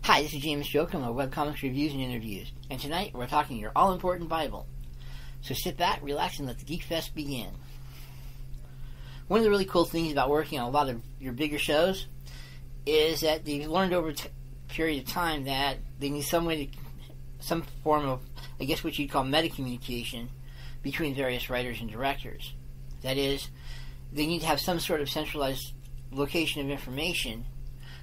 Hi, this is James Jokum of Webcomics Reviews and Interviews, and tonight we're talking your all-important Bible. So sit back, relax, and let the Geek Fest begin. One of the really cool things about working on a lot of your bigger shows is that they've learned over a period of time that they need some form of, I guess what you'd call meta-communication between various writers and directors. That is, they need to have some sort of centralized location of information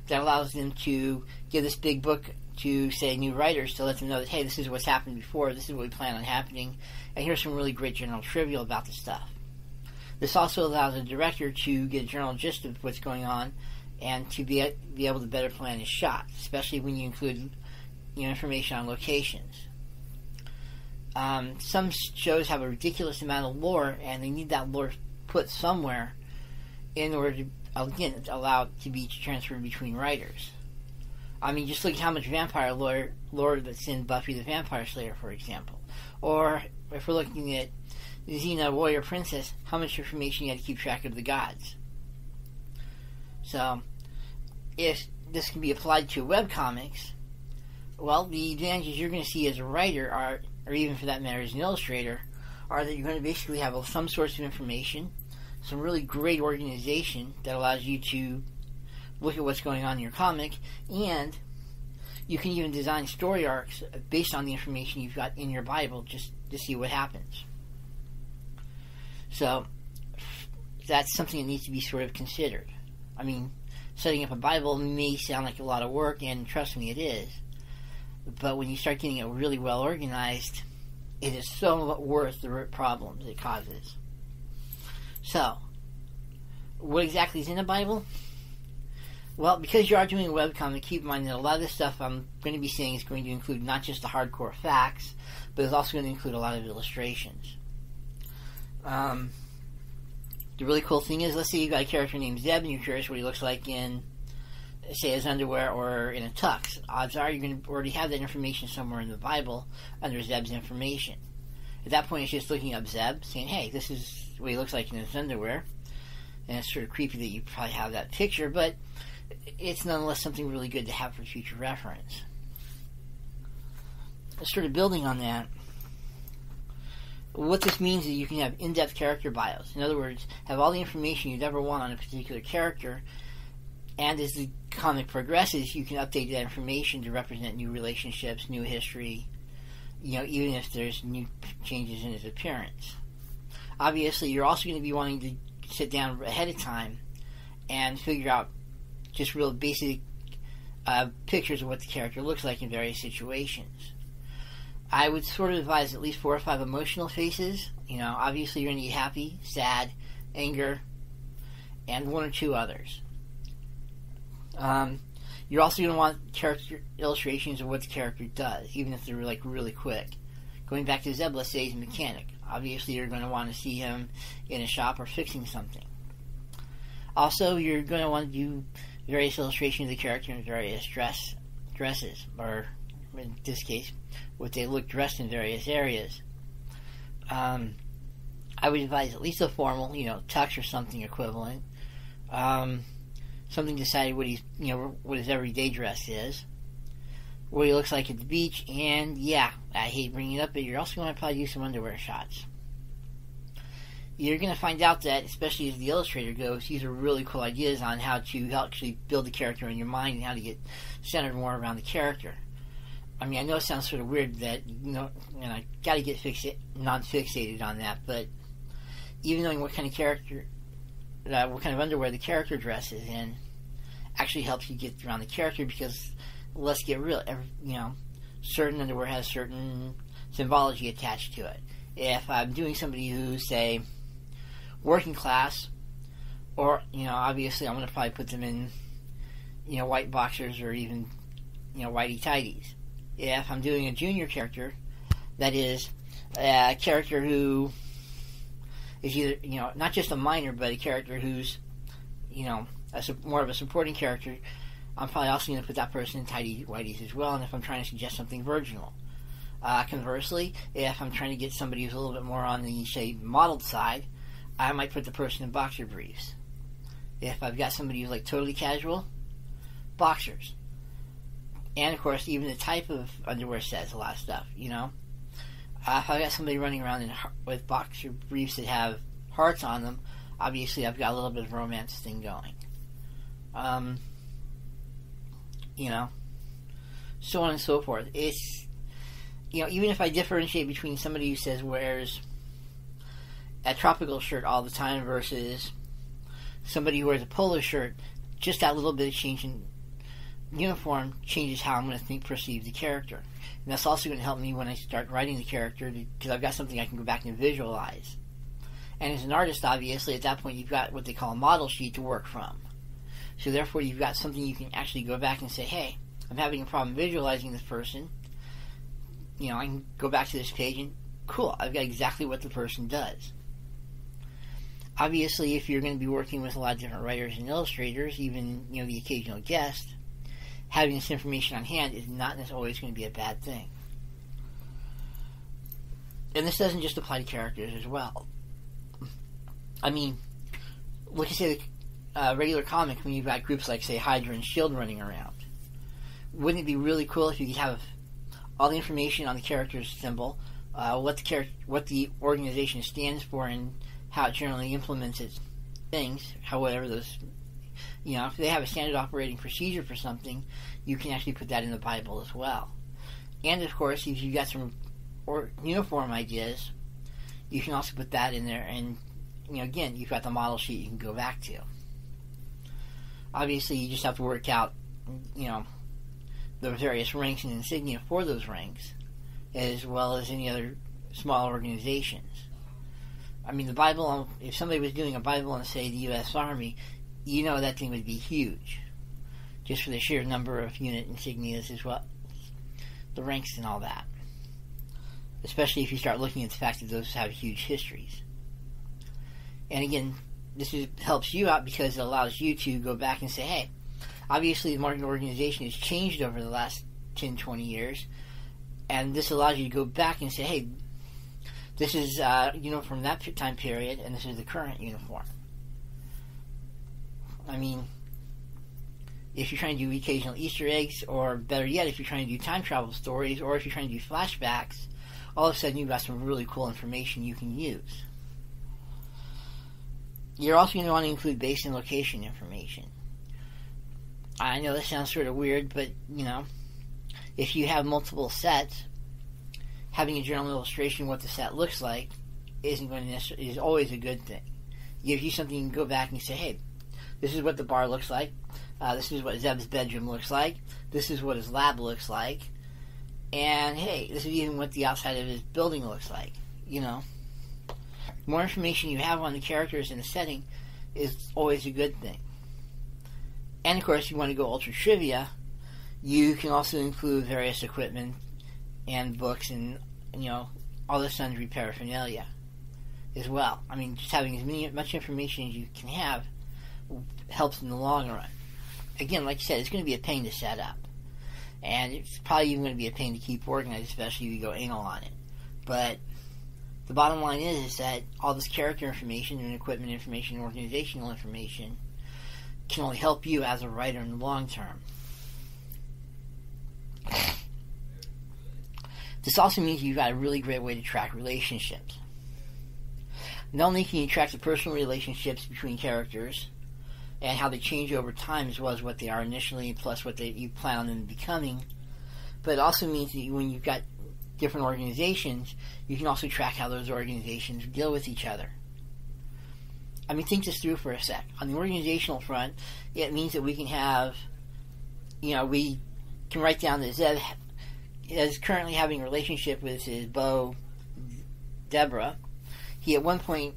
that allows them to give this big book to, say, new writers to let them know that, hey, this is what's happened before, this is what we plan on happening, and here's some really great general trivia about the stuff. This also allows a director to get a general gist of what's going on and to be able to better plan his shot, especially when you include information on locations. Some shows have a ridiculous amount of lore, and they need that lore put somewhere in order to, again, allow it to be transferred between writers. I mean, just look at how much vampire lore that's in Buffy the Vampire Slayer, for example. Or, if we're looking at Xena, Warrior Princess, how much information you had to keep track of the gods. So, if this can be applied to webcomics, well, the advantages you're going to see as a writer are, or even for that matter as an illustrator, are that you're going to basically have some source of information, some really great organization that allows you to look at what's going on in your comic, and you can even design story arcs based on the information you've got in your Bible just to see what happens. So that's something that needs to be sort of considered. I mean, setting up a Bible may sound like a lot of work, and trust me, it is. But when you start getting it really well organized, it is so worth the problems it causes. So, what exactly is in a Bible? Well, because you are doing a webcomic, keep in mind that a lot of this stuff I'm going to be saying is going to include not just the hardcore facts, but it's also going to include a lot of illustrations. The really cool thing is, let's say you've got a character named Zeb and you're curious what he looks like in, say, his underwear or in a tux. Odds are you're going to already have that information somewhere in the Bible under Zeb's information. At that point, it's just looking up Zeb, saying, hey, this is what he looks like in his underwear. And it's sort of creepy that you probably have that picture, but it's nonetheless something really good to have for future reference. Sort of building on that, what this means is you can have in-depth character bios. In other words, have all the information you'd ever want on a particular character, and as the comic progresses, you can update that information to represent new relationships, new history, even if there's new changes in his appearance. Obviously, you're also going to be wanting to sit down ahead of time and figure out just real basic pictures of what the character looks like in various situations. I would sort of advise at least 4 or 5 emotional faces. Obviously you're going to get happy, sad, anger, and 1 or 2 others. You're also going to want character illustrations of what the character does, even if they're really quick. Going back to Zeb, let's say he's a mechanic. Obviously you're going to want to see him in a shop or fixing something. Also, you're going to want to do various illustrations of the character in various dresses, or in this case, what they look dressed in various areas. I would advise at least a formal, tux or something equivalent. Something decided what he's, what his everyday dress is, what he looks like at the beach, and yeah, I hate bringing it up, but you're also going to probably do some underwear shots. You're going to find out that, especially as the illustrator goes, these are really cool ideas on how to actually build the character in your mind and how to get centered more around the character. I mean, I know it sounds sort of weird that, and I got to get non-fixated on that, but even knowing what kind of character, what kind of underwear the character dresses in actually helps you get around the character, because let's get real, certain underwear has certain symbology attached to it. If I'm doing somebody who's, say, working class, or, obviously I'm going to probably put them in, white boxers or even, whitey-tighties. If I'm doing a junior character, that is a character who is either, not just a minor, but a character who's, more of a supporting character, I'm probably also going to put that person in tidy whities as well, and if I'm trying to suggest something virginal. Conversely, if I'm trying to get somebody who's a little bit more on the, say, modeled side, I might put the person in boxer briefs. If I've got somebody who's like totally casual, boxers. And of course, even the type of underwear says a lot of stuff, you know. If I got somebody running around with boxer briefs that have hearts on them, obviously I've got a little bit of a romance thing going. You know, so on and so forth. It's, you know, even if I differentiate between somebody who says wears a tropical shirt all the time versus somebody who wears a polo shirt, just that little bit of change in uniform changes how I'm going to perceive the character. And that's also going to help me when I start writing the character, because I've got something I can go back and visualize. And as an artist, obviously, at that point, you've got what they call a model sheet to work from. So therefore, you've got something you can actually go back and say, hey, I'm having a problem visualizing this person. You know, I can go back to this page and, cool, I've got exactly what the person does. Obviously, if you're going to be working with a lot of different writers and illustrators, even, you know, the occasional guest, having this information on hand is not always going to be a bad thing. And this doesn't just apply to characters as well. I mean, look at, say, the regular comic when you've got groups like, say, Hydra and S.H.I.E.L.D. running around. Wouldn't it be really cool if you could have all the information on the character's symbol, what the organization stands for, and how it generally implements its things, however those, you know, if they have a standard operating procedure for something, you can actually put that in the Bible as well. And of course, if you've got some uniform ideas, you can also put that in there, and, you know, again, you've got the model sheet you can go back to. Obviously, you just have to work out, you know, the various ranks and insignia for those ranks, as well as any other small organizations. I mean, the Bible, if somebody was doing a Bible on, say, the U.S. Army, you know that thing would be huge, just for the sheer number of unit insignias as well, the ranks and all that. Especially if you start looking at the fact that those have huge histories. And again, this helps you out because it allows you to go back and say, hey, obviously the marketing organization has changed over the last 10, 20 years, and this allows you to go back and say, hey, this is from that time period, and this is the current uniform. I mean, if you're trying to do occasional Easter eggs, or better yet, if you're trying to do time travel stories, or if you're trying to do flashbacks, all of a sudden you've got some really cool information you can use. You're also going to want to include base and location information. I know this sounds sort of weird, but, you know, if you have multiple sets, having a general illustration of what the set looks like is always a good thing. It gives you something you can go back and say, hey, this is what the bar looks like, this is what Zeb's bedroom looks like, this is what his lab looks like, and hey, this is even what the outside of his building looks like, you know. The more information you have on the characters in the setting is always a good thing. And of course, if you want to go ultra trivia, you can also include various equipment and books and, you know, all the sundry paraphernalia as well. I mean, just having as much information as you can have helps in the long run. Again, like you said, it's going to be a pain to set up. And it's probably even going to be a pain to keep organized, especially if you go anal on it. But the bottom line is that all this character information and equipment information and organizational information can only help you as a writer in the long term. This also means you've got a really great way to track relationships. Not only can you track the personal relationships between characters and how they change over time, as well as what they are initially, plus what you plan on them becoming, but it also means that when you've got different organizations, you can also track how those organizations deal with each other. I mean, think this through for a sec. On the organizational front, it means that we can have, you know, we can write down that Zeb is currently having a relationship with his beau, Deborah. He at one point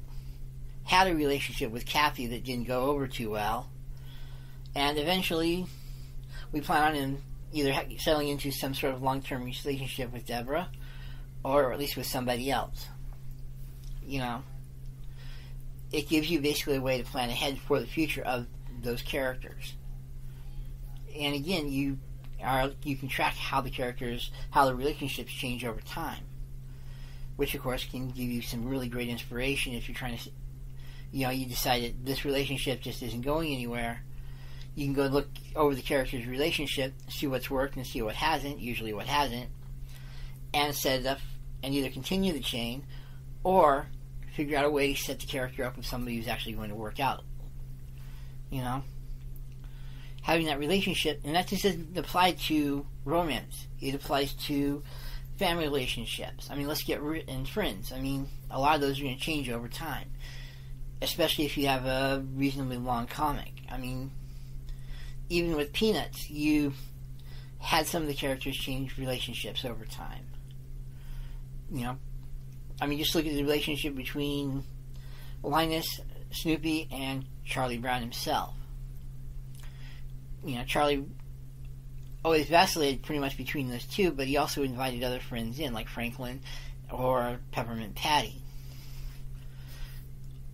had a relationship with Kathy that didn't go over too well, and eventually we plan on him either settling into some sort of long-term relationship with Deborah, or at least with somebody else. You know, it gives you basically a way to plan ahead for the future of those characters. And again, you can track how the relationships change over time, which of course can give you some really great inspiration if you're trying to, you know, you decide that this relationship just isn't going anywhere. You can go look over the character's relationship, see what's worked and see what hasn't, usually what hasn't, and set it up and either continue the chain or figure out a way to set the character up with somebody who's actually going to work out. You know? Having that relationship, and that just doesn't apply to romance. It applies to family relationships. I mean, let's get and friends. I mean, a lot of those are going to change over time, especially if you have a reasonably long comic. I mean, even with Peanuts, you had some of the characters change relationships over time. You know, I mean, just look at the relationship between Linus, Snoopy, and Charlie Brown himself. You know, Charlie always vacillated pretty much between those two, but he also invited other friends in, like Franklin or Peppermint Patty.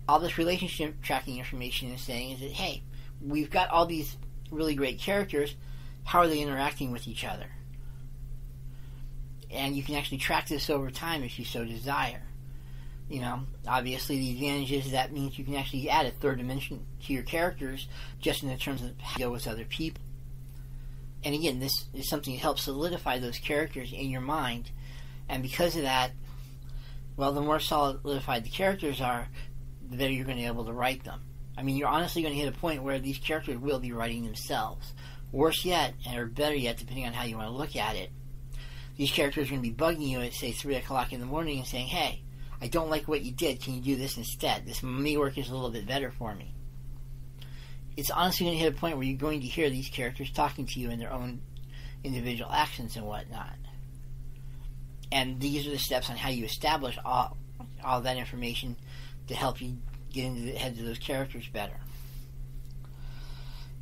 All this relationship tracking information is saying is that, hey, we've got all these really great characters, how are they interacting with each other? And you can actually track this over time if you so desire. You know, obviously the advantage is that means you can actually add a third dimension to your characters just in the terms of how you go with other people. And again, this is something that helps solidify those characters in your mind. And because of that, well, the more solidified the characters are, the better you're going to be able to write them. I mean, you're honestly going to hit a point where these characters will be writing themselves. Worse yet, or better yet, depending on how you want to look at it, these characters are going to be bugging you at, say, 3 o'clock in the morning and saying, hey, I don't like what you did. Can you do this instead? This may work is a little bit better for me. It's honestly going to hit a point where you're going to hear these characters talking to you in their own individual actions and whatnot. And these are the steps on how you establish all that information to help you get into the heads of those characters better.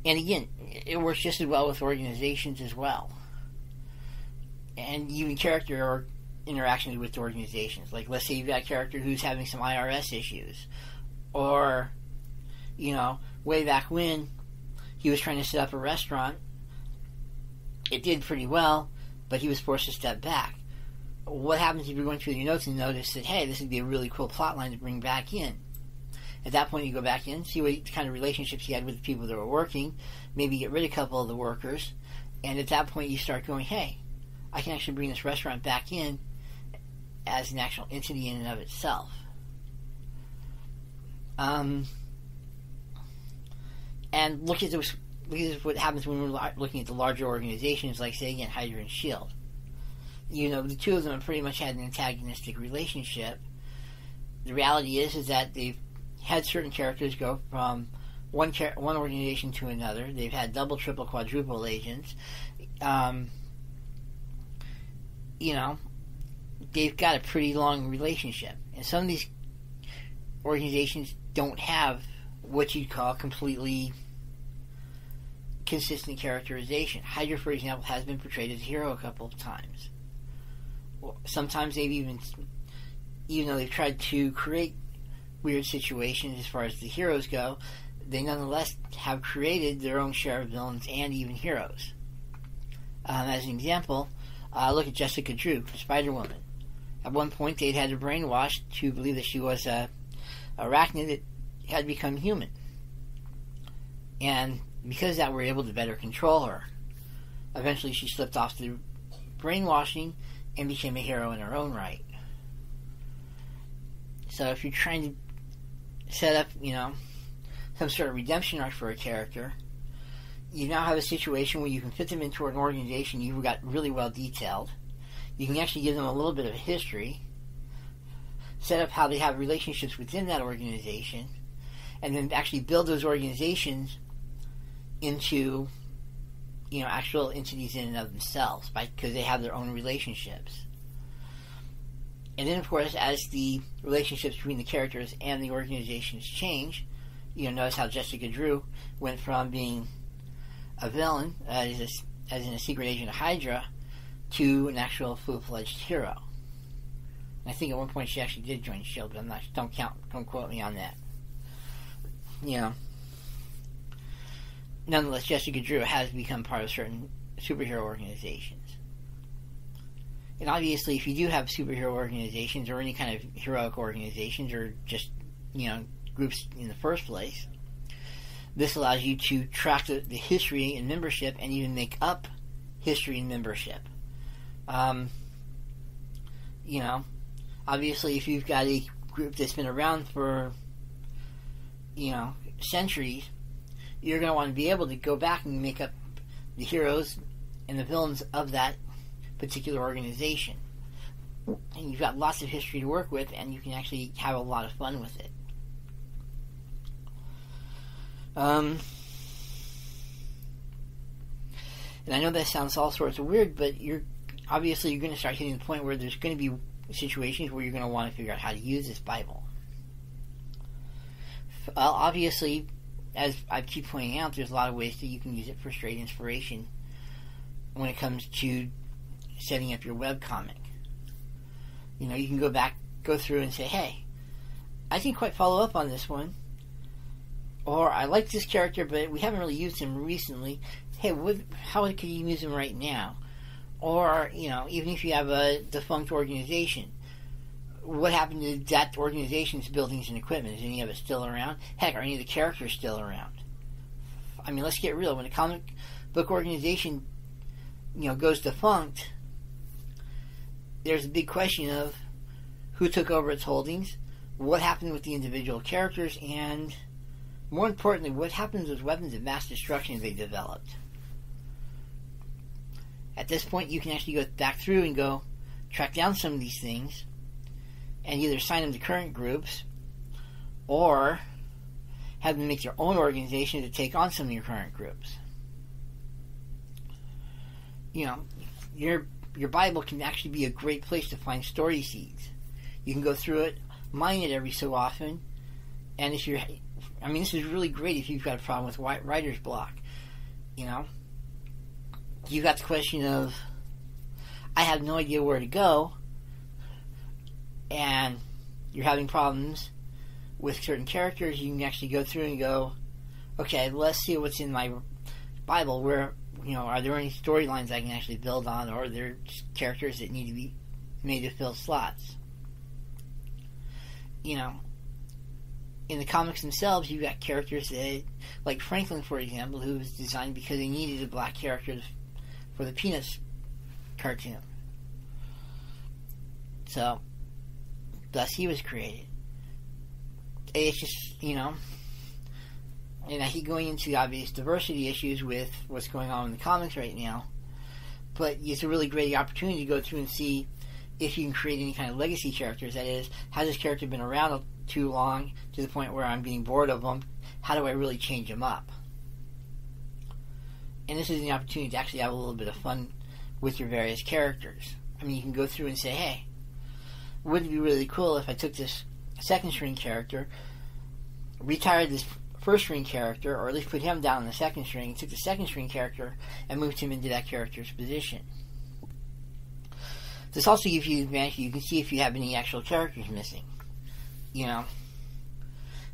And again, it works just as well with organizations as well. And even character or interactions with organizations. Like, let's say you've got a character who's having some IRS issues. Or, you know, way back when he was trying to set up a restaurant, it did pretty well, but he was forced to step back. What happens if you're going through your notes and notice that, hey, this would be a really cool plot line to bring back in? At that point, you go back in, see what kind of relationships he had with the people that were working, maybe get rid of a couple of the workers, and at that point you start going, hey, I can actually bring this restaurant back in as an actual entity in and of itself. And look at what happens when we're looking at the larger organizations, like, say, again, Hydra and S.H.I.E.L.D. You know, the two of them pretty much had an antagonistic relationship. The reality is that they've had certain characters go from one organization to another. They've had double, triple, quadruple agents. You know, they've got a pretty long relationship. And some of these organizations don't have what you'd call completely consistent characterization. Hydra, for example, has been portrayed as a hero a couple of times. Sometimes they've even though they've tried to create weird situations as far as the heroes go, they nonetheless have created their own share of villains and even heroes. As an example, look at Jessica Drew, Spider-Woman. At one point, they'd had her brainwashed to believe that she was a arachnid that had become human. And because of that, we're able to better control her. Eventually, she slipped off the brainwashing and became a hero in her own right. So if you're trying to set up, you know, some sort of redemption arc for a character, you now have a situation where you can fit them into an organization you've got really well detailed. You can actually give them a little bit of a history, set up how they have relationships within that organization, and then actually build those organizations into, you know, actual entities in and of themselves, because they have their own relationships. And then, of course, as the relationships between the characters and the organizations change, you know, notice how Jessica Drew went from being a villain, as in a secret agent of Hydra, to an actual full-fledged hero. And I think at one point she actually did join S.H.I.E.L.D., but don't quote me on that. You know, nonetheless, Jessica Drew has become part of certain superhero organizations. And obviously, if you do have superhero organizations or any kind of heroic organizations or just, you know, groups in the first place, This allows you to track the history and membership and even make up history and membership. Obviously if you've got a group that's been around for, centuries, you're going to want to be able to go back and make up the heroes and the villains of that particular organization. And you've got lots of history to work with, and you can actually have a lot of fun with it. And I know that sounds all sorts of weird, but you're going to start hitting the point where there's going to be situations where you're going to want to figure out how to use this Bible. Obviously, as I keep pointing out, there's a lot of ways that you can use it for straight inspiration when it comes to setting up your webcomic. You can go through and say, hey, I didn't quite follow up on this one. Or, I like this character, but we haven't really used him recently. Hey, how could you use him right now? Or, even if you have a defunct organization, what happened to that organization's buildings and equipment? Is any of it still around? Heck, are any of the characters still around? I mean, let's get real. When a comic book organization, goes defunct, there's a big question of who took over its holdings, what happened with the individual characters, and more importantly, what happens with weapons of mass destruction they developed. At this point, you can actually go back through and go track down some of these things and either assign them to current groups or have them make their own organization to take on some of your current groups. Your Bible can actually be a great place to find story seeds. You can go through it, mine it every so often, and this is really great if you've got a problem with writer's block. You've got the question of, I have no idea where to go, and you're having problems with certain characters. You can actually go through and go, okay, let's see what's in my Bible. Where, are there any storylines I can actually build on, or are there characters that need to be made to fill slots? In the comics themselves, you've got characters that, like Franklin, for example, who was designed because they needed a black character for the Peanuts cartoon. So, thus he was created. It's just, and I keep going into the obvious diversity issues with what's going on in the comics right now, but it's a really great opportunity to go through and see if you can create any kind of legacy characters. That is, has this character been around too long to the point where I'm getting bored of them? How do I really change them up? And this is an opportunity to actually have a little bit of fun with your various characters. I mean, you can go through and say, hey, wouldn't it be really cool if I took this second string character, retired this first string character, or at least put him down in the second string, took the second string character and moved him into that character's position. This also gives you the advantage. You can see if you have any actual characters missing.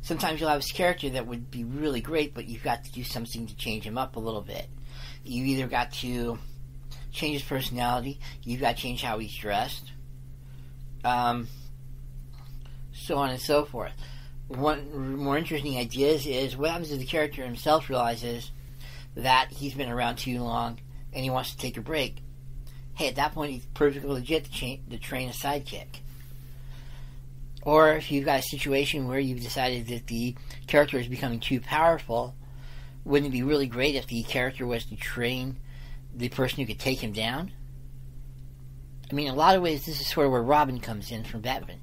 Sometimes you'll have this character that would be really great, but you've got to do something to change him up a little bit. You either got to change his personality, you've got to change how he's dressed, so on and so forth. One more interesting ideas is what happens if the character himself realizes that he's been around too long and he wants to take a break. Hey, at that point, it's perfectly legit to train a sidekick. Or if you've got a situation where you've decided that the character is becoming too powerful, wouldn't it be really great if the character was to train the person who could take him down? I mean, in a lot of ways, this is sort of where Robin comes in from Batman.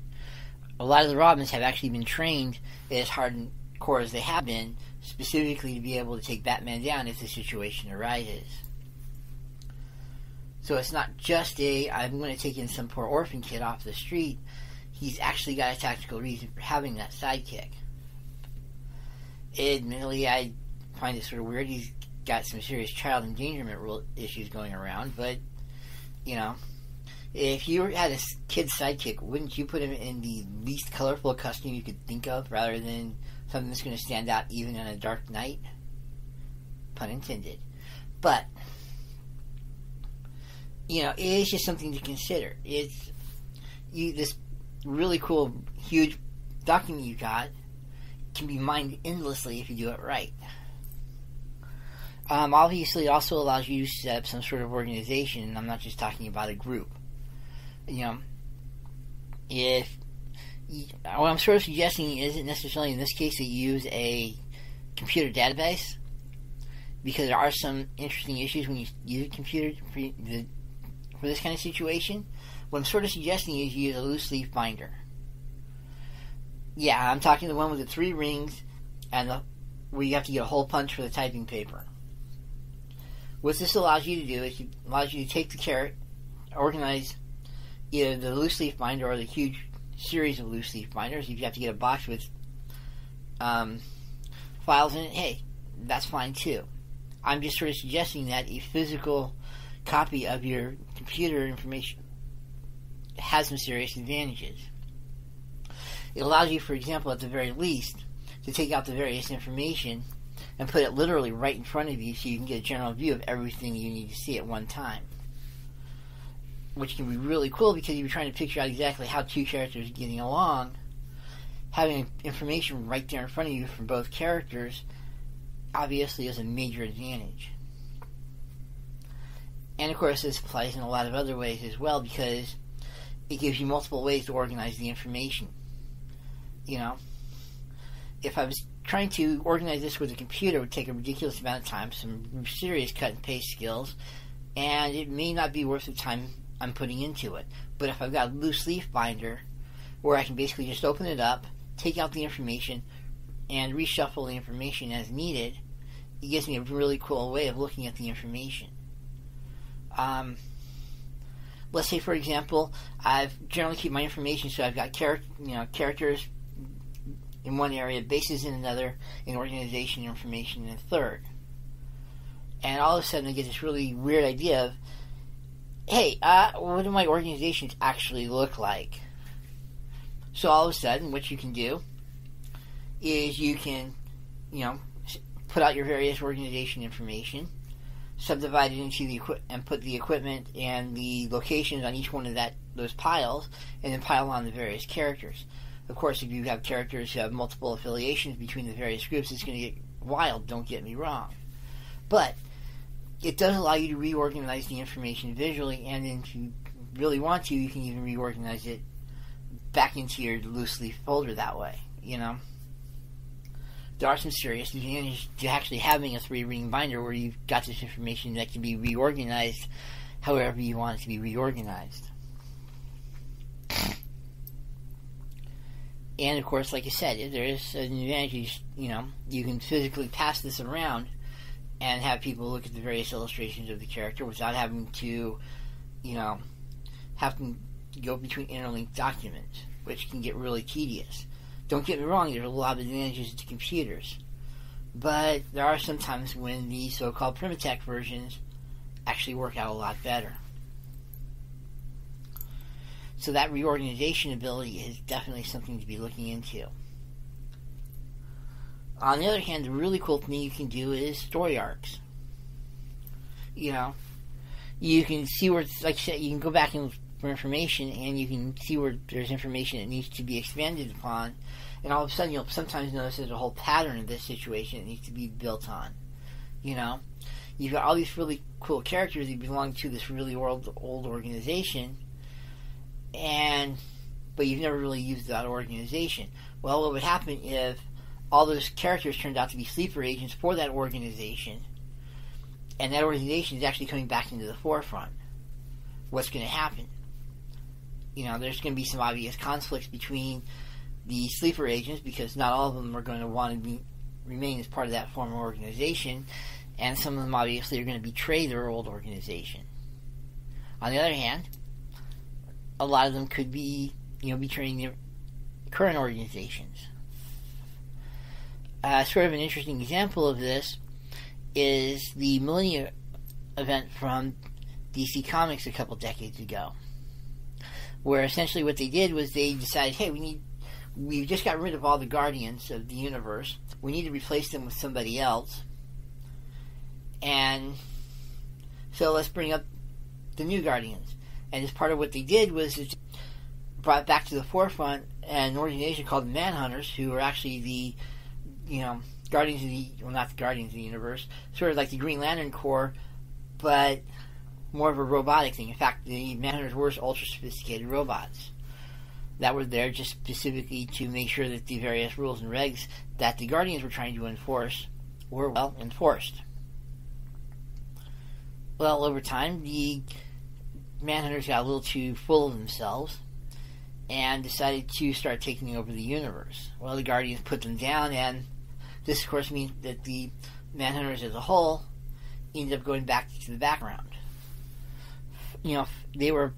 A lot of the Robins have actually been trained as hardcore as they have been, specifically to be able to take Batman down if the situation arises. So it's not just I'm going to take in some poor orphan kid off the street. He's actually got a tactical reason for having that sidekick. Admittedly, I find it sort of weird. He's got some serious child endangerment issues going around, but, if you had a kid sidekick, wouldn't you put him in the least colorful costume you could think of, rather than something that's going to stand out even on a dark night? Pun intended. But, it's just something to consider. This really cool, huge document you got can be mined endlessly if you do it right. Obviously, it also allows you to set up some sort of organization, and I'm not just talking about a group. If what I'm sort of suggesting isn't necessarily in this case that you use a computer database, because there are some interesting issues when you use a computer for this kind of situation. What I'm sort of suggesting is you use a loose leaf binder. Yeah, I'm talking the one with the 3 rings and where you have to get a hole punch for the typing paper. What this allows you to do is it allows you to take the carrot, organize either the loose leaf binder or the huge series of loose leaf binders. If you have to get a box with files in it, hey, that's fine too. I'm just sort of suggesting that a physical copy of your computer information has some serious advantages. It allows you, for example, at the very least, to take out the various information and put it literally right in front of you so you can get a general view of everything you need to see at one time. Which can be really cool because if you're trying to picture out exactly how 2 characters are getting along, having information right there in front of you from both characters obviously is a major advantage. And of course this applies in a lot of other ways as well, because it gives you multiple ways to organize the information. If I was trying to organize this with a computer, it would take a ridiculous amount of time, some serious cut and paste skills, and it may not be worth the time I'm putting into it. But if I've got a loose leaf binder where I can basically just open it up, take out the information, and reshuffle the information as needed, it gives me a really cool way of looking at the information. Let's say, for example, I generally keep my information so I've got characters in one area, bases in another, and organization information in a third. And all of a sudden I get this really weird idea of, hey, what do my organizations actually look like? So all of a sudden, what you can do is you can, put out your various organization information, subdivide it into and put the equipment and the locations on each one of those piles, and then pile on the various characters. Of course, if you have characters who have multiple affiliations between the various groups, it's going to get wild, don't get me wrong. But it does allow you to reorganize the information visually, and then if you really want to, you can even reorganize it back into your loose leaf folder that way, There are some serious advantages to actually having a 3-ring binder where you've got this information that can be reorganized however you want it to be reorganized. And of course, like I said, there is an advantage, you can physically pass this around and have people look at the various illustrations of the character without having to, have to go between interlinked documents, which can get really tedious. Don't get me wrong, there's a lot of advantages to computers, but there are some times when the so-called Primatech versions actually work out a lot better. So that reorganization ability is definitely something to be looking into. On the other hand, the really cool thing you can do is story arcs. You can see where, like I said, you can go back and look for information, and you can see where there's information that needs to be expanded upon, and all of a sudden you'll sometimes notice there's a whole pattern of this situation that needs to be built on. You've got all these really cool characters that belong to this really old organization, but you've never really used that organization. Well, what would happen if all those characters turned out to be sleeper agents for that organization, and that organization is actually coming back into the forefront? What's going to happen? There's going to be some obvious conflicts between the sleeper agents, because not all of them are going to want to remain as part of that former organization, and some of them obviously are going to betray their old organization. On the other hand, a lot of them could be, betraying their current organizations. Sort of an interesting example of this is the Millennia event from DC Comics a couple decades ago, where essentially what they did was they decided, hey, we just got rid of all the Guardians of the universe. We need to replace them with somebody else. And so let's bring up the new Guardians. And as part of what they did was it brought back to the forefront an organization called the Manhunters, who are actually the Guardians of the, well, not the Guardians of the Universe, sort of like the Green Lantern Corps, but more of a robotic thing. In fact, the Manhunters were ultra sophisticated robots that were there just specifically to make sure that the various rules and regs that the Guardians were trying to enforce were well enforced. Well, over time, the Manhunters got a little too full of themselves and decided to start taking over the universe. Well, the Guardians put them down, and this, of course, means that the Manhunters as a whole ended up going back to the background. You know, they were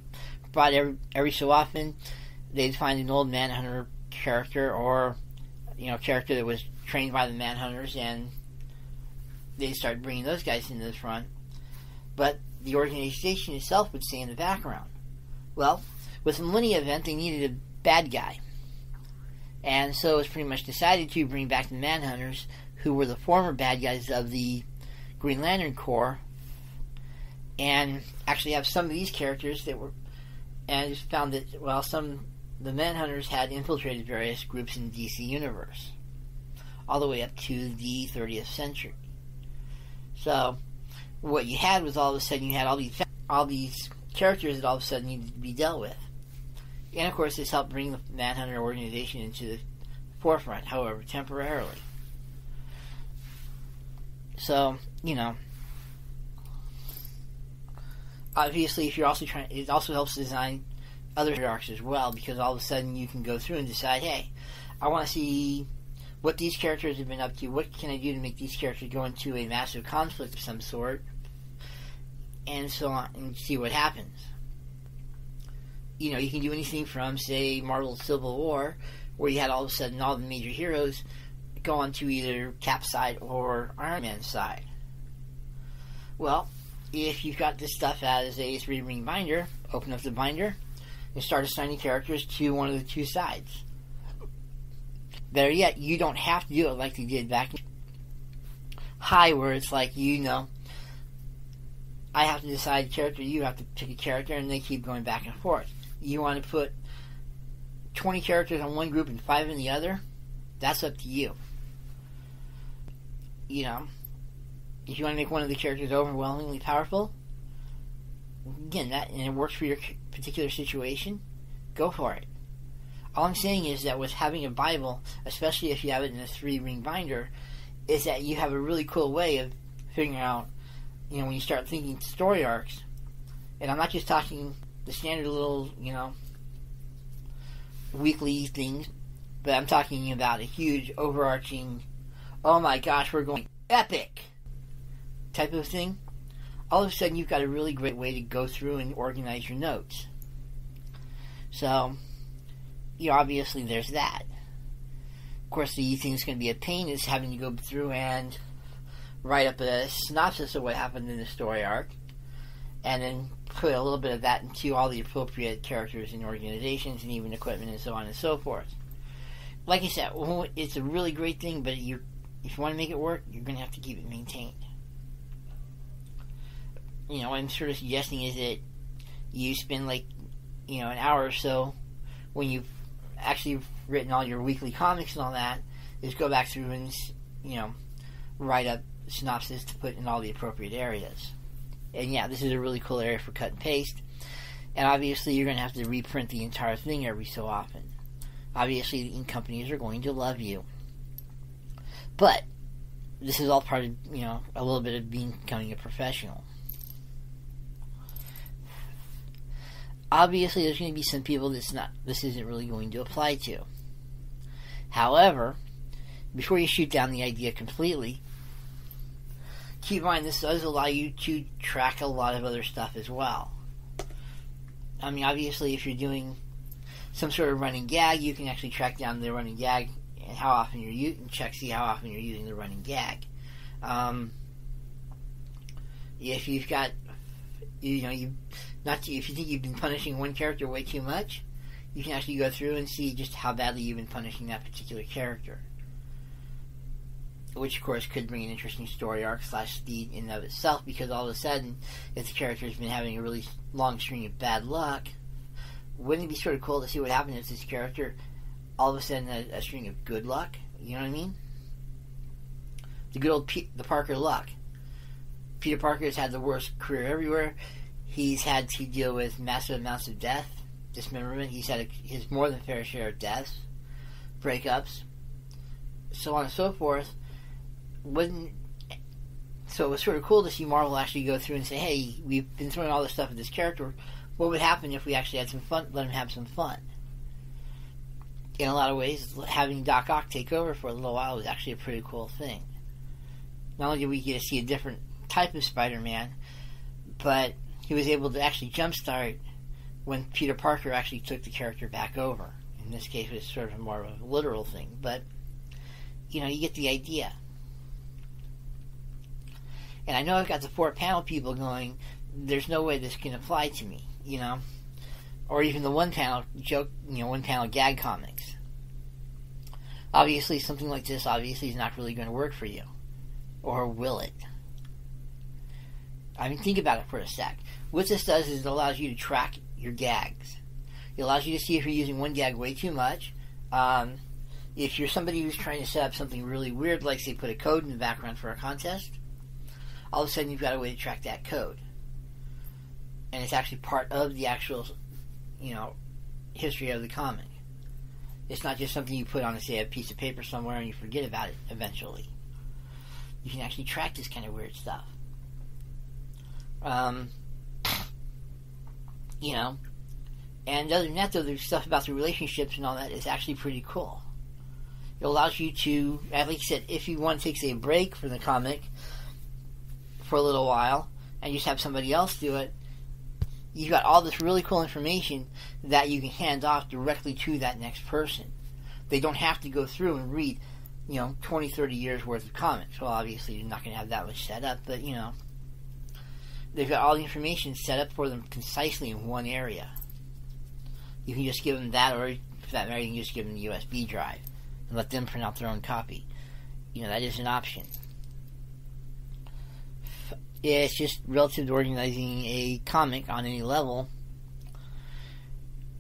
brought every so often. They'd find an old Manhunter character or, you know, character that was trained by the Manhunters, and they'd start bringing those guys into the front. But the organization itself would stay in the background. Well, with the Millennium event, they needed a bad guy. And so it was pretty much decided to bring back the Manhunters, who were the former bad guys of the Green Lantern Corps, and actually have some of these characters that were, and just found that, well, the Manhunters had infiltrated various groups in the DC universe, all the way up to the 30th century. So, what you had was all of a sudden you had all these characters that all of a sudden needed to be dealt with. And of course, this helped bring the Manhunter organization into the forefront, however, temporarily. So, you know, obviously, if you're also trying, it also helps design other arcs as well, because all of a sudden you can go through and decide, hey, I want to see what these characters have been up to. What can I do to make these characters go into a massive conflict of some sort, and so on, and see what happens. You know, you can do anything from, say, Marvel's Civil War, where you had all of a sudden all the major heroes go onto either Cap's side or Iron Man's side. Well, if you've got this stuff as a 3-ring binder, open up the binder and start assigning characters to one of the two sides. Better yet, you don't have to do it like they did back in High, where it's like, you know, I have to decide a character, you have to pick a character, and they keep going back and forth. You want to put 20 characters on one group and 5 in the other? That's up to you. You know, if you want to make one of the characters overwhelmingly powerful, again, that, and it works for your particular situation, go for it. All I'm saying is that with having a Bible, especially if you have it in a 3-ring binder, is that you have a really cool way of figuring out, you know, when you start thinking story arcs, and I'm not just talking the standard little, you know, weekly things, but I'm talking about a huge overarching, oh my gosh, we're going epic type of thing. All of a sudden you've got a really great way to go through and organize your notes. So, you know, obviously there's that. Of course, the thing that's going to be a pain is having to go through and write up a synopsis of what happened in the story arc, and then put a little bit of that into all the appropriate characters and organizations and even equipment and so on and so forth. Like I said, it's a really great thing, but if you want to make it work, you're going to have to keep it maintained. You know, what I'm sort of suggesting is that you spend, like, you know, an hour or so when you've actually written all your weekly comics and all that, is go back through and, you know, write up synopsis to put in all the appropriate areas. And yeah, this is a really cool area for cut and paste. And obviously you're going to have to reprint the entire thing every so often. Obviously the ink companies are going to love you. But this is all part of, you know, a little bit of becoming a professional. Obviously there's going to be some people this isn't really going to apply to. However, before you shoot down the idea completely, keep in mind this does allow you to track a lot of other stuff as well. I mean, obviously if you're doing some sort of running gag, you can actually track down the running gag and how often you're using, see how often you're using the running gag. If you've got, you know, if you think you've been punishing one character way too much, you can actually go through and see just how badly you've been punishing that particular character. Which, of course, could bring an interesting story arc / speed in and of itself, because all of a sudden, if the character's been having a really long string of bad luck, wouldn't it be sort of cool to see what happens if this character all of a sudden has a string of good luck? You know what I mean? the good old the Parker luck. Peter Parker has had the worst career everywhere. He's had to deal with massive amounts of death, dismemberment. He's had his more than fair share of deaths, breakups, so on and so forth. So it was sort of cool to see Marvel actually go through and say, hey, we've been throwing all this stuff at this character. What would happen if we actually had some fun, let him have some fun? In a lot of ways, having Doc Ock take over for a little while was actually a pretty cool thing. Not only did we get to see a different type of Spider-Man, but he was able to actually jumpstart when Peter Parker actually took the character back over. In this case, it was sort of more of a literal thing, but, you know, you get the idea. And I know I've got the 4-panel people going, there's no way this can apply to me, you know? Or even the one-panel joke, you know, one-panel gag comics. Obviously, something like this obviously is not really going to work for you. Or will it? I mean, think about it for a sec. What this does is it allows you to track your gags. It allows you to see if you're using one gag way too much. If you're somebody who's trying to set up something really weird, like, say, put a code in the background for a contest, all of a sudden you've got a way to track that code. And it's actually part of the actual, you know, history of the comic. It's not just something you put on, say, a piece of paper somewhere and you forget about it eventually. You can actually track this kind of weird stuff. You know, and other than that, though, there's stuff about the relationships and all that is actually pretty cool. It allows you to, like I said, if you want to take, say, a break from the comic for a little while and just have somebody else do it, you've got all this really cool information that you can hand off directly to that next person. They don't have to go through and read, you know, 20, 30 years worth of comics. Well, obviously, you're not going to have that much set up, but, you know, they've got all the information set up for them concisely in one area. You can just give them that, or for that matter, you can just give them the USB drive and let them print out their own copy. You know, that is an option. It's just relative to organizing a comic on any level.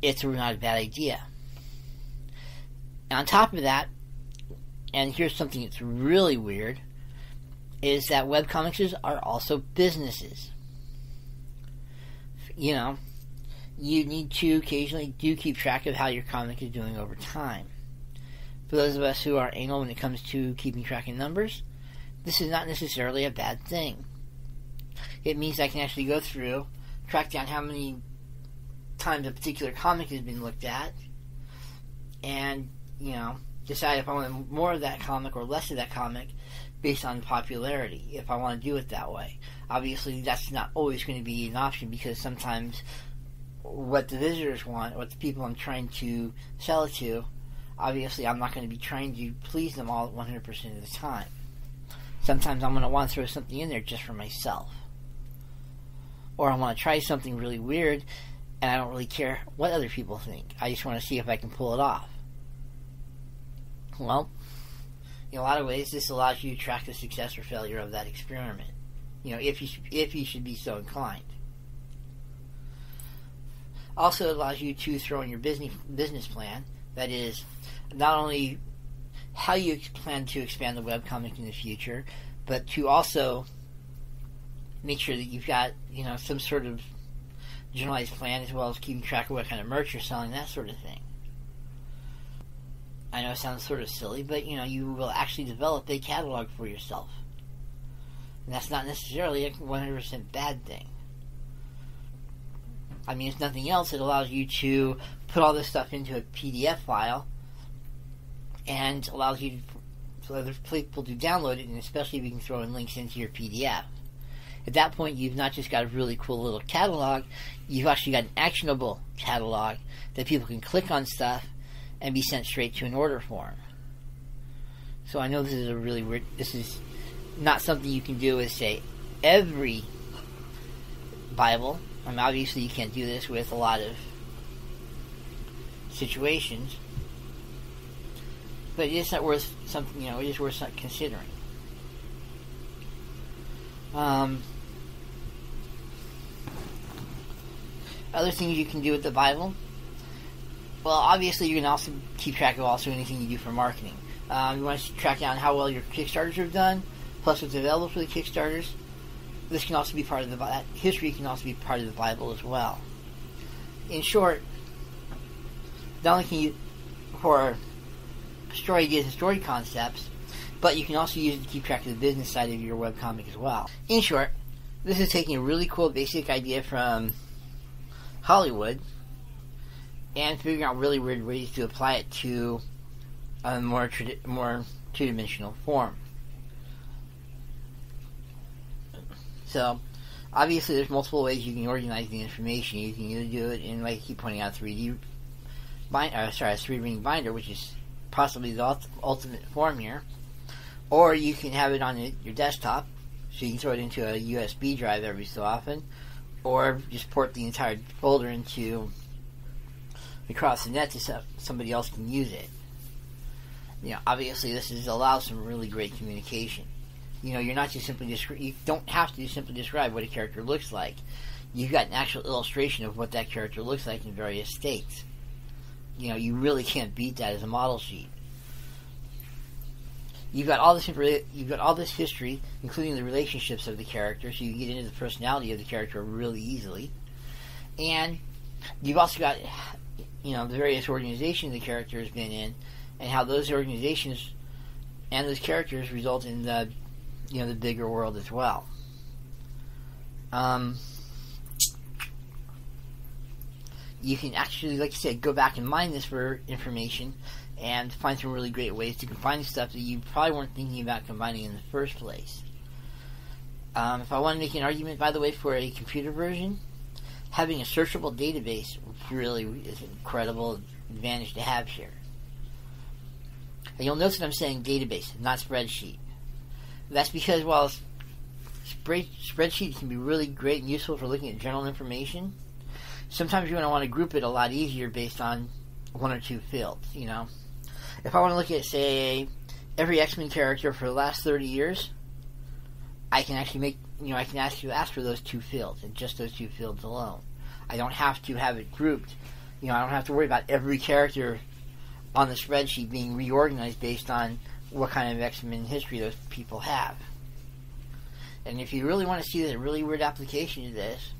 It's not a bad idea. And on top of that, and here's something that's really weird, is that webcomics are also businesses. You know, you need to occasionally do keep track of how your comic is doing over time. For those of us who are anal when it comes to keeping track of numbers, this is not necessarily a bad thing. It means I can actually go through, track down how many times a particular comic has been looked at, and, you know, decide if I want more of that comic or less of that comic based on popularity, if I want to do it that way. Obviously, that's not always going to be an option, because sometimes what the visitors want, what the people I'm trying to sell it to, obviously I'm not going to be trying to please them all 100% of the time. Sometimes I'm going to want to throw something in there just for myself. Or I want to try something really weird, and I don't really care what other people think. I just want to see if I can pull it off. Well, in a lot of ways, this allows you to track the success or failure of that experiment. You know, if you should be so inclined. Also, it allows you to throw in your business plan. That is, not only how you plan to expand the webcomic in the future, but to also make sure that you've got, you know, some sort of generalized plan, as well as keeping track of what kind of merch you're selling, that sort of thing. I know it sounds sort of silly, but, you know, you will actually develop a catalog for yourself. And that's not necessarily a 100% bad thing. I mean, if nothing else, it allows you to put all this stuff into a PDF file, and allows you to, for other people to download it, and especially if you can throw in links into your PDF. At that point, you've not just got a really cool little catalog, you've actually got an actionable catalog that people can click on stuff and be sent straight to an order form. So I know this is a really weird, this is not something you can do with, say, every Bible. I mean, obviously you can't do this with a lot of situations, but it is not worth something, you know, it is worth considering. Other things you can do with the Bible. Well, obviously you can also keep track of also anything you do for marketing. You want to track down how well your Kickstarters have done. Plus, what's available for the Kickstarters, this can also be part of that history can also be part of the Bible as well. In short, not only can you for story ideas and story concepts, but you can also use it to keep track of the business side of your webcomic as well. In short, this is taking a really cool basic idea from Hollywood and figuring out really weird ways to apply it to a more two-dimensional form. So, obviously, there's multiple ways you can organize the information. You can either do it in, like I keep pointing out, 3D a 3-ring binder, which is possibly the ultimate form here, or you can have it on your desktop, so you can throw it into a USB drive every so often, or just port the entire folder across the net so somebody else can use it. Obviously, this allows some really great communication. You're not just simply you don't have to simply describe what a character looks like. You've got an actual illustration of what that character looks like in various states. You really can't beat that as a model sheet. You've got all this history, including the relationships of the character, so you can get into the personality of the character really easily. And you've also got, the various organizations the character has been in, and how those organizations and those characters result in the bigger world as well. You can actually, like I said, go back and mine this for information and find some really great ways to combine stuff that you probably weren't thinking about combining in the first place. If I want to make an argument, by the way, for a computer version, having a searchable database really is an incredible advantage to have here. And you'll notice that I'm saying database, not spreadsheet. That's because while spreadsheets can be really great and useful for looking at general information, sometimes you're going to want to group it a lot easier based on one or two fields. If I want to look at, say, every X-Men character for the last 30 years, I can actually I can ask for those two fields, and just those two fields alone. I don't have to have it grouped. I don't have to worry about every character on the spreadsheet being reorganized based on what kind of X-Men history those people have. And if you really want to see a really weird application of this,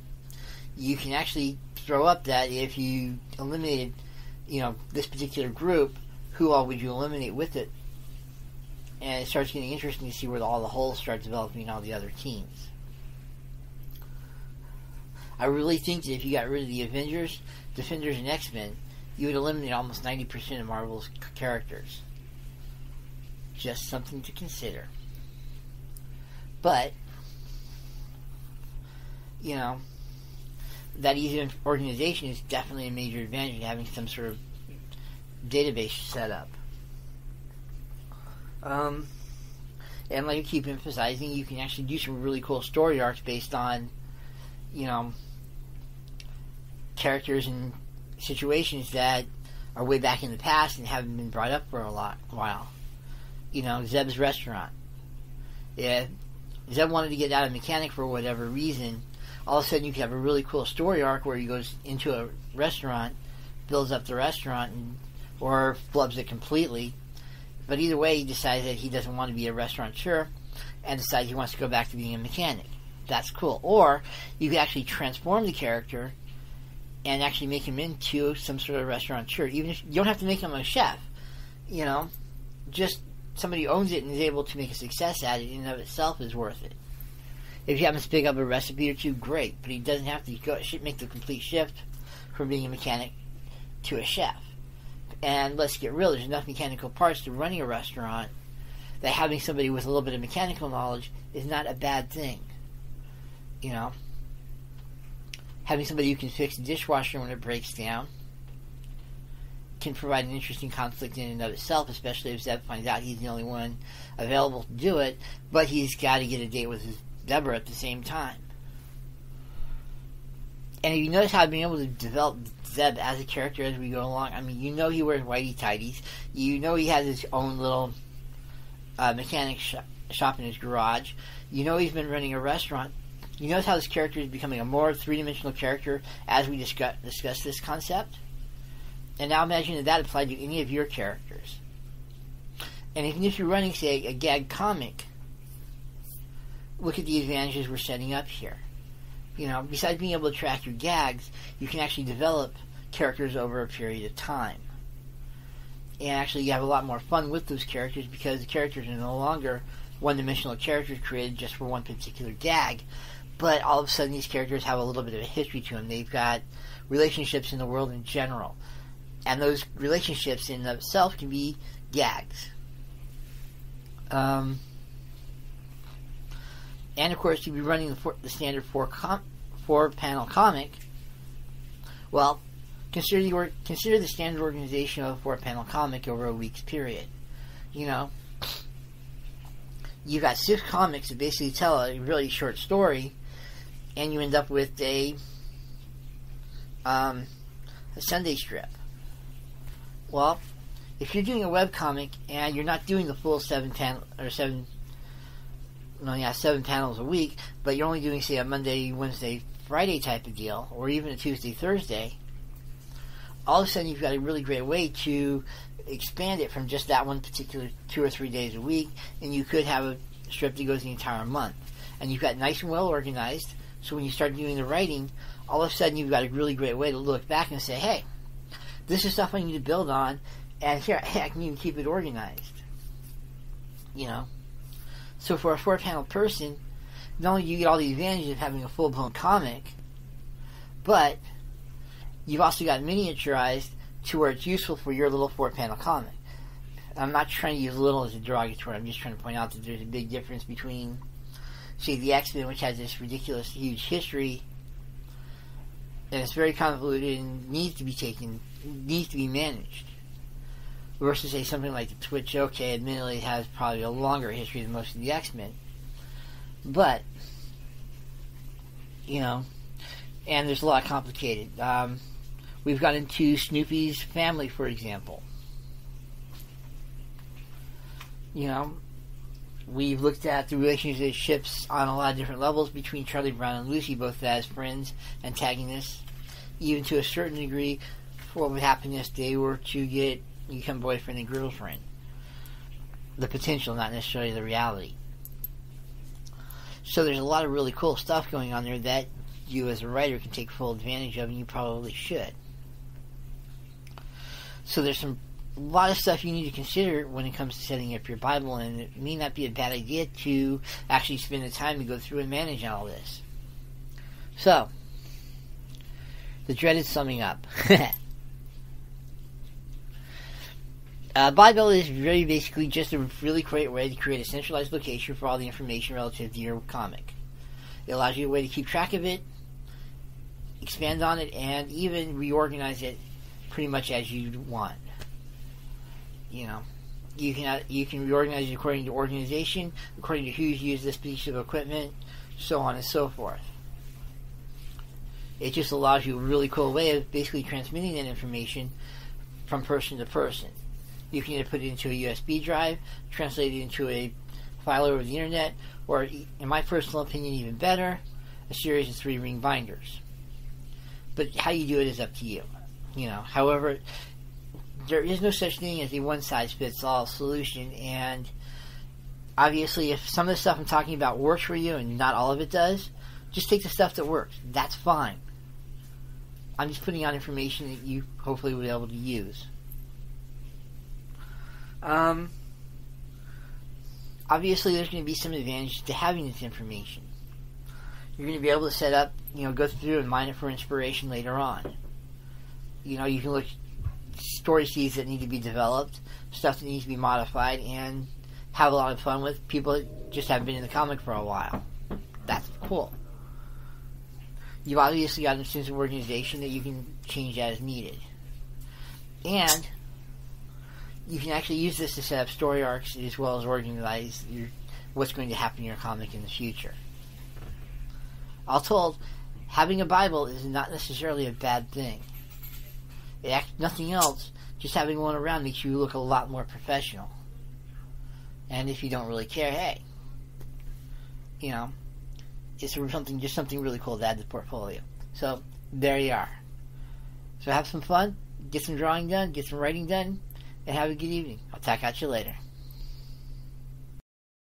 you can actually throw up that if you eliminated, this particular group, who all would you eliminate with it? And it starts getting interesting to see where all the holes start developing in all the other teams. I really think that if you got rid of the Avengers, Defenders, and X-Men, you would eliminate almost 90% of Marvel's characters. Just something to consider. But, that easy organization is definitely a major advantage of having some sort of database set up. And like I keep emphasizing, you can actually do some really cool story arcs based on, characters and situations that are way back in the past and haven't been brought up for a while. Zeb's restaurant. If Zeb wanted to get out of mechanic for whatever reason, all of a sudden you could have a really cool story arc where he goes into a restaurant, builds up the restaurant, or flubs it completely. But either way, he decides that he doesn't want to be a restaurateur and decides he wants to go back to being a mechanic. That's cool. Or you could actually transform the character and actually make him into some sort of restaurateur. Even if you don't have to make him a chef, just somebody who owns it and is able to make a success at it in and of itself is worth it. If you happen to pick up a recipe or two, great. But he doesn't have to make the complete shift from being a mechanic to a chef. And let's get real, there's enough mechanical parts to running a restaurant that having somebody with a little bit of mechanical knowledge is not a bad thing. Having somebody who can fix a dishwasher when it breaks down can provide an interesting conflict in and of itself, especially if Zeb finds out he's the only one available to do it, but he's got to get a date with his Deborah at the same time. And if you notice how I've been able to develop Zeb as a character as we go along, he wears whitey-tighties. He has his own little mechanic shop in his garage. He's been running a restaurant. You notice how this character is becoming a more three-dimensional character as we discuss this concept? And now imagine that applied to any of your characters. And even if you're running, say, a gag comic, look at the advantages we're setting up here. You know, besides being able to track your gags, you can actually develop characters over a period of time. And actually you have a lot more fun with those characters because the characters are no longer one-dimensional characters created just for one particular gag, but all of a sudden these characters have a little bit of a history to them. They've got relationships in the world in general. And those relationships in themselves can be gags. And of course, you'd be running the standard four-panel comic. Well, consider the standard organization of a four-panel comic over a week's period. You know, you got 6 comics that basically tell a really short story, and you end up with a Sunday strip. Well, if you're doing a webcomic and you're not doing the full 7 panels a week, but you're only doing, say, a Monday, Wednesday, Friday type of deal, or even a Tuesday, Thursday, all of a sudden you've got a really great way to expand it from just that one particular 2 or 3 days a week, and you could have a strip that goes the entire month. And you've got nice and well organized, so when you start doing the writing, all of a sudden you've got a really great way to look back and say, hey, this is stuff I need to build on, and here, hey, I can even keep it organized. You know? So for a 4-panel person, not only do you get all the advantages of having a full-blown comic, but you've also got miniaturized to where it's useful for your little 4-panel comic. I'm not trying to use little as a derogatory. I'm just trying to point out that there's a big difference between, say, the X-Men, which has this ridiculous, huge history, and it's very convoluted and needs to be managed, versus, say, something like the Twitch. Okay, admittedly, it has probably a longer history than most of the X-Men, but, you know, and there's a lot complicated. We've got into Snoopy's family, for example. You know, we've looked at the relationships on a lot of different levels between Charlie Brown and Lucy, both as friends, antagonists, even to a certain degree, for what would happen if they were to become boyfriend and girlfriend. The potential, not necessarily the reality. So there's a lot of really cool stuff going on there that you as a writer can take full advantage of, and you probably should. So there's a lot of stuff you need to consider when it comes to setting up your Bible, and it may not be a bad idea to actually spend the time to go through and manage all this. So, the dreaded summing up. Bible is very basically just a really great way to create a centralized location for all the information relative to your comic. It allows you a way to keep track of it, expand on it, and even reorganize it pretty much as you want. You know, you can reorganize it according to organization, according to who's used this piece of equipment, so on and so forth. It just allows you a really cool way of basically transmitting that information from person to person. You can either put it into a USB drive, translate it into a file over the internet, or, in my personal opinion, even better, a series of 3-ring binders. But how you do it is up to you. You know, however, there is no such thing as a one-size-fits-all solution, and obviously if some of the stuff I'm talking about works for you and not all of it does, just take the stuff that works. That's fine. I'm just putting out information that you hopefully will be able to use. Obviously there's going to be some advantages to having this information. You're going to be able to set up, go through and mine it for inspiration later on. You can look at story seeds that need to be developed, stuff that needs to be modified, and have a lot of fun with people that just haven't been in the comic for a while. That's cool. You've obviously got a sense of organization that you can change as needed. And you can actually use this to set up story arcs as well as organize what's going to happen in your comic in the future. All told, having a Bible is not necessarily a bad thing. Nothing else, just having one around makes you look a lot more professional. And if you don't really care, hey, it's something really cool to add to the portfolio. So, there you are. So have some fun, get some drawing done, get some writing done, and have a good evening. I'll talk at you later.